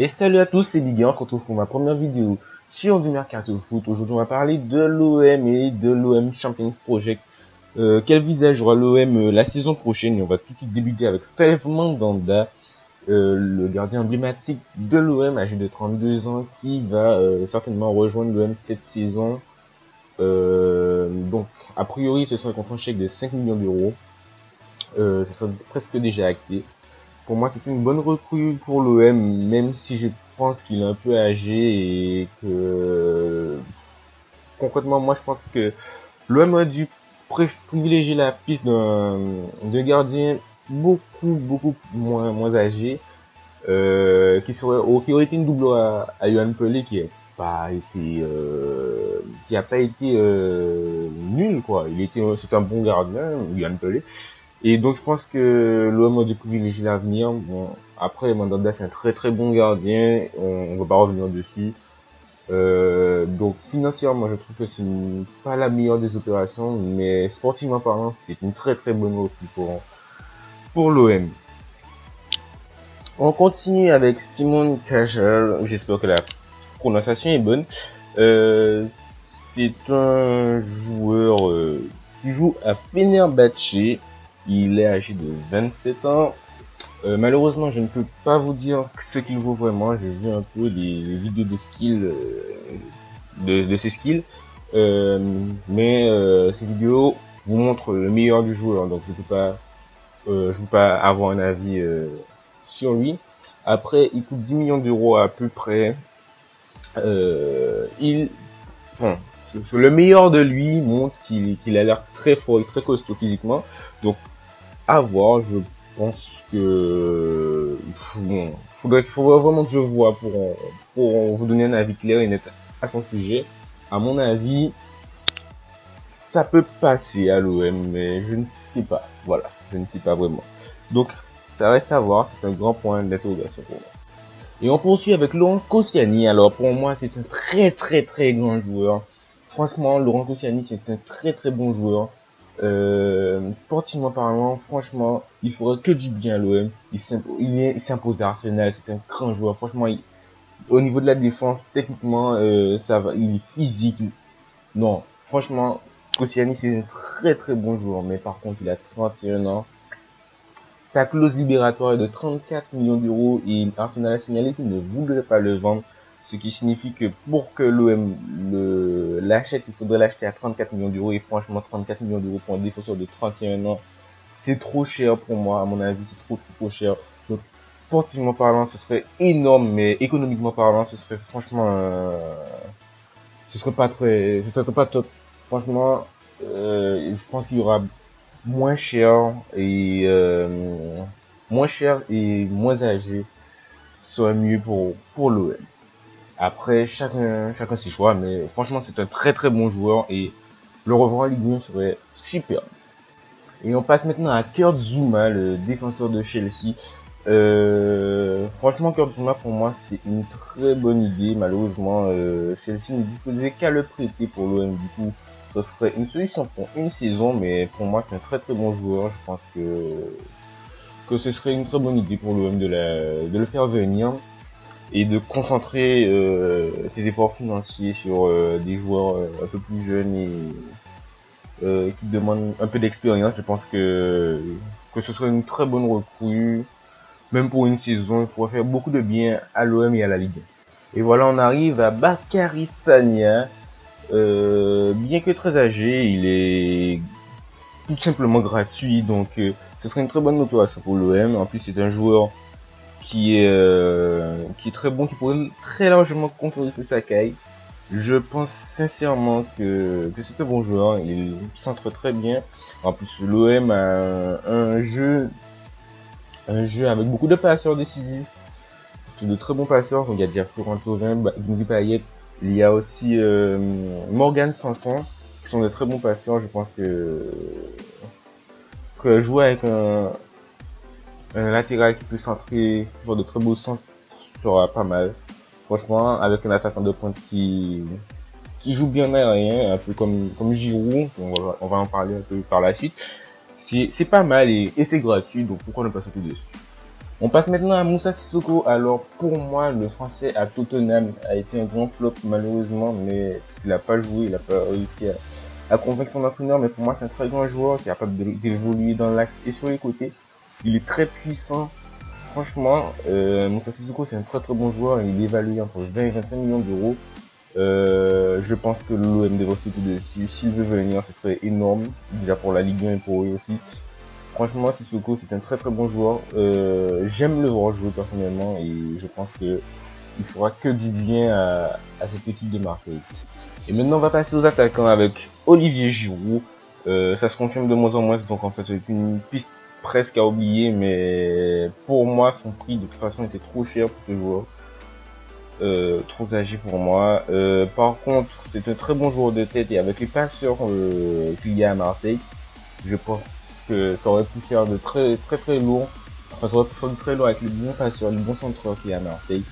Et salut à tous, c'est Biggie, on se retrouve pour ma première vidéo sur du Mercato Foot. Aujourd'hui on va parler de l'OM et de l'OM Champions Project. Quel visage aura l'OM la saison prochaine? Et on va tout de suite débuter avec Steve Mandanda, le gardien emblématique de l'OM, âgé de 32 ans, qui va certainement rejoindre l'OM cette saison. Donc a priori ce sera contre un chèque de 5 millions d'euros. Ce sera presque déjà acté. Pour moi, c'est une bonne recrue pour l'OM, même si je pense qu'il est un peu âgé et que concrètement, moi, je pense que l'OM aurait dû privilégier la piste d'un gardien beaucoup moins âgé, qui aurait été une double à Yohan Pelé, qui a pas été nul, quoi. C'est un bon gardien, Yohan Pelé. Et donc je pense que l'OM a dû privilégier l'avenir. Bon, après Mandanda c'est un très bon gardien, on va pas revenir dessus. Donc financièrement je trouve que c'est pas la meilleure des opérations, mais sportivement parlant c'est une très bonne recrue pour l'OM. On continue avec Simon Kjær, j'espère que la prononciation est bonne. C'est un joueur qui joue à Fenerbahçe. Il est âgé de 27 ans. Malheureusement, je ne peux pas vous dire ce qu'il vaut vraiment. J'ai vu un peu des vidéos de skills, de ses skills. Mais ces vidéos vous montrent le meilleur du joueur. Donc je peux pas avoir un avis sur lui. Après, il coûte 10 millions d'euros à peu près. Le meilleur de lui montre qu'il a l'air très fort et très costaud physiquement. Donc à voir, je pense que bon, faudrait vraiment que je vois pour vous donner un avis clair et net à son sujet. À mon avis, ça peut passer à l'OM, mais je ne sais pas. Voilà, je ne sais pas vraiment. Donc, ça reste à voir, c'est un grand point d'interrogation pour moi. Et on poursuit avec Laurent Koscielny. Alors pour moi, c'est un très grand joueur. Franchement, Laurent Koscielny, c'est un très bon joueur. Sportivement parlant, franchement, il faudrait que du bien à l'OM. Il s'impose à Arsenal, c'est un grand joueur. Franchement, au niveau de la défense, techniquement, ça va. Il est physique. Non, franchement, Koscielny, c'est un très bon joueur. Mais par contre, il a 31 ans. Sa clause libératoire est de 34 millions d'euros et Arsenal a signalé qu'il ne voudrait pas le vendre. Ce qui signifie que pour que l'OM l'achète, il faudrait l'acheter à 34 millions d'euros. Et franchement, 34 millions d'euros pour un défenseur de 31 ans, c'est trop cher pour moi. À mon avis, c'est trop cher. Donc, sportivement parlant, ce serait énorme, mais économiquement parlant, ce serait franchement, ce serait pas top. Franchement, je pense qu'il y aura moins cher et moins âgé serait mieux pour l'OM. Après, chacun ses choix, mais franchement, c'est un très bon joueur et le revoir en Ligue 1 serait super. Et on passe maintenant à Kurt Zouma, le défenseur de Chelsea. Franchement, Kurt Zouma, pour moi, c'est une très bonne idée. Malheureusement, Chelsea ne disposait qu'à le prêter pour l'OM. Du coup, ce serait une solution pour une saison, mais pour moi, c'est un très bon joueur. Je pense que ce serait une très bonne idée pour l'OM de le faire venir et de concentrer ses efforts financiers sur des joueurs un peu plus jeunes et qui demandent un peu d'expérience. Je pense que ce serait une très bonne recrue, même pour une saison. Il pourrait faire beaucoup de bien à l'OM et à la Ligue. Et voilà, on arrive à Bakary Sagna. Bien que très âgé, il est tout simplement gratuit, donc ce serait une très bonne opération pour l'OM. En plus, c'est un joueur qui est très bon, qui pourrait très largement concurrencer Sakai. Je pense sincèrement que c'est un bon joueur, il centre très bien. En plus, l'OM a un jeu avec beaucoup de passeurs décisifs, de très bons passeurs. Donc il y a déjà Florent Thauvin, Gingui Payet, il y a aussi Morgan Sanson, qui sont de très bons passeurs. Je pense que jouer avec un latéral qui peut centrer, faire de très beaux centres sera pas mal. Franchement, avec un attaquant de pointe qui joue bien aérien, un peu comme Giroud, on va en parler un peu par la suite. C'est pas mal et c'est gratuit, donc pourquoi ne pas sauter dessus. On passe maintenant à Moussa Sissoko. Alors pour moi, le français à Tottenham a été un grand flop malheureusement, mais il n'a pas joué, il n'a pas réussi à convaincre son entraîneur. Mais pour moi, c'est un très grand joueur qui est capable d'évoluer dans l'axe et sur les côtés. Il est très puissant. Franchement, Moussa Sissoko c'est un très très bon joueur. Il est évalué entre 20 et 25 millions d'euros. Je pense que l'OM devrait se dessus. S'il veut venir, ce serait énorme. Déjà pour la Ligue 1 et pour eux aussi. Franchement, Sissoko, c'est un très très bon joueur. J'aime le voir jouer personnellement et je pense que il fera que du bien à cette équipe de Marseille. Et maintenant, on va passer aux attaquants avec Olivier Giroud. Ça se confirme de moins en moins, donc en fait, c'est une piste presque à oublier, mais pour moi, son prix de toute façon était trop cher pour ce joueur. Trop âgé pour moi. Par contre, c'est un très bon joueur de tête et avec les passeurs qu'il y a à Marseille, je pense que ça aurait pu faire de très très lourd. Enfin, ça aurait pu faire de très lourd avec les bons passeurs, les bons centres qu'il y a à Marseille.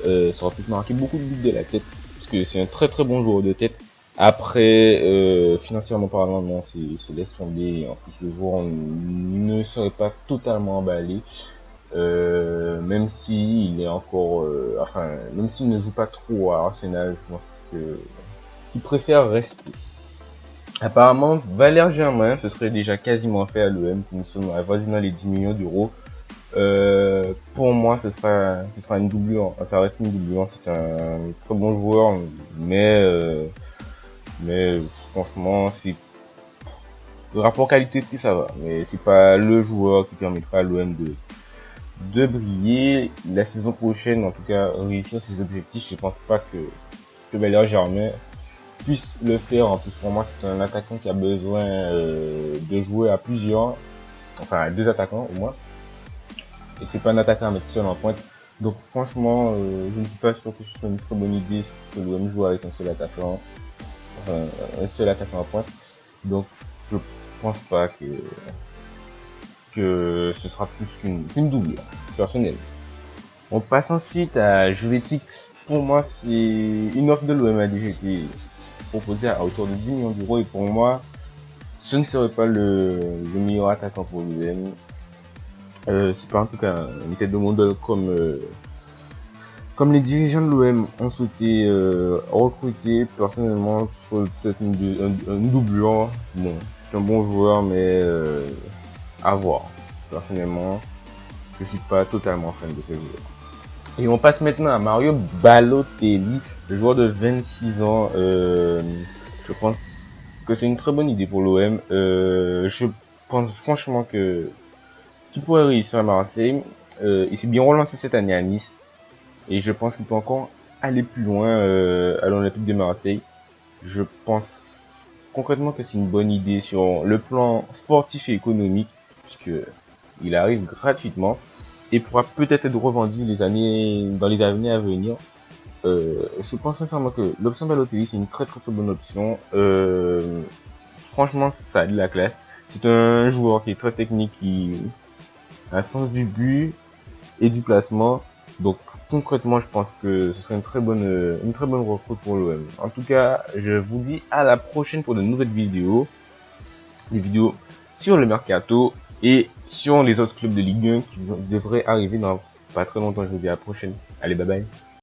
Ça aurait pu marquer beaucoup de buts de la tête, parce que c'est un très très bon joueur de tête. Après, financièrement parlant, non, c'est laisse tomber. En plus, le joueur ne serait pas totalement emballé. Même si il est encore, enfin, même s'il ne joue pas trop à Arsenal, je pense que qu'il préfère rester. Apparemment, Valère Germain, ce serait déjà quasiment fait à l'OM, si nous sommes avoisinant les 10 millions d'euros. Pour moi, ce sera une doublure. Ça reste une doublure. C'est un très bon joueur, mais franchement, c'est le rapport qualité-prix, ça va. Mais c'est pas le joueur qui permettra à l'OM de briller la saison prochaine, en tout cas réussir ses objectifs. Je pense pas que Valère Germain puisse le faire. En plus, pour moi, c'est un attaquant qui a besoin de jouer à plusieurs, enfin à deux attaquants au moins. Et c'est pas un attaquant à mettre seul en pointe. Donc franchement, je ne suis pas sûr que ce soit une très bonne idée que l'OM joue avec un seul attaquant, enfin, un seul attaquant en pointe. Donc je pense pas que ce sera plus qu'une double, personnelle. On passe ensuite à Jovetic. Pour moi, c'est une offre de l'OM a déjà été proposée à hauteur de 10 millions d'euros et pour moi, ce ne serait pas le meilleur attaquant pour l'OM. C'est pas en tout cas une tête de monde comme les dirigeants de l'OM ont souhaité recruter. Personnellement, ce serait peut-être une doublure. Bon, c'est un bon joueur, mais à voir. Personnellement, je suis pas totalement fan de ce joueur. Et on passe maintenant à Mario Balotelli, le joueur de 26 ans. Je pense que c'est une très bonne idée pour l'OM. Je pense franchement que qu'il pourrait réussir à Marseille. Il s'est bien relancé cette année à Nice. Et je pense qu'il peut encore aller plus loin à l'Olympique de Marseille. Je pense concrètement que c'est une bonne idée sur le plan sportif et économique, puisque il arrive gratuitement et pourra peut-être être revendu dans les années à venir. Je pense sincèrement que l'option Balotelli c'est une très très bonne option. Franchement, ça a de la classe. C'est un joueur qui est très technique, qui a un sens du but et du placement. Donc concrètement, je pense que ce serait une très bonne recrue pour l'OM. En tout cas, je vous dis à la prochaine pour de nouvelles vidéos, des vidéos sur le mercato et sur les autres clubs de Ligue 1 qui devraient arriver dans pas très longtemps. Je vous dis à la prochaine. Allez, bye bye.